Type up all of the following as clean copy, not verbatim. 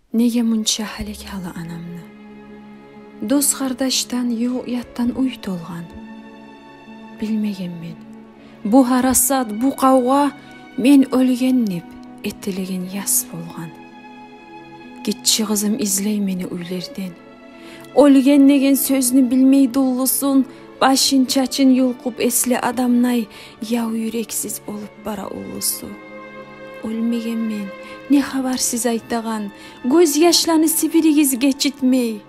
Неге мұнша халек халы анамны? Дос қардаштан, ұяттан уй толған. Білмеген мен. Бұ харасат, бұ қауға мен өлгеннеп, еттілеген яс болған. Кетші қызым излей мені үйлерден. Өлген деген сөзіні білмей дұллысын, башын чачын юлқып эсле адамнай, яу юрексіз болып бара ұлысу. Өлмеген мен, не хабарсыз айтаған, көз яшланы сибиригіз geçitмей.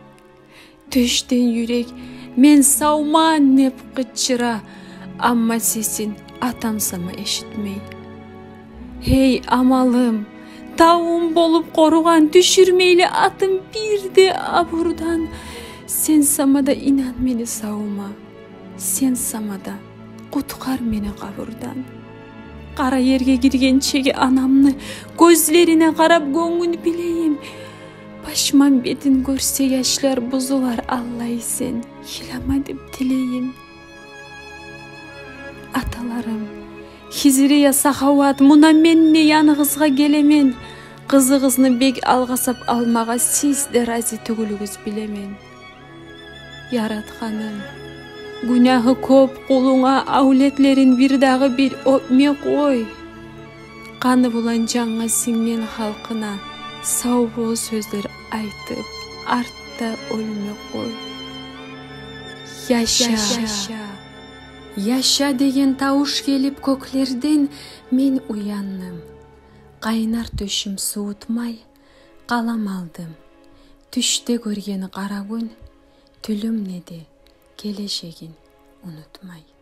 Төштен юрек, мен сауман неп қытчыра, амма сесін атамсама эшитмей. Хей амалым, тауым болып қоруған түшірмейлі атым бірде абурдан. Сен самада инан мені саума, сен самада құтқар мені қабырдан. Қара ерге кирген чеге анамны көзлеріне қарап көңін білейім. Башман бетін көрсе яшлар бұзылар Аллай сен, хилама деп тілейім. Аталарым, Хизирия сахават, мұна менне янығызға келемен. Қызығызны бек алғасап алмаға сіз де разы түгілігіз білемен. Яратқаным, Günahı көп қолуңа аулетлерін бірдағы бір өпме қой. Қаны болан жаңа сіңген халқына сау бол сөздер айтып, артта өлме қой. Яша, яша деген тауыш келіп көклерден мен уянным. Қайнар төшім суытмай, қалам алдым. Түште көрген қара күн, түлім неде келешегін unutmayın.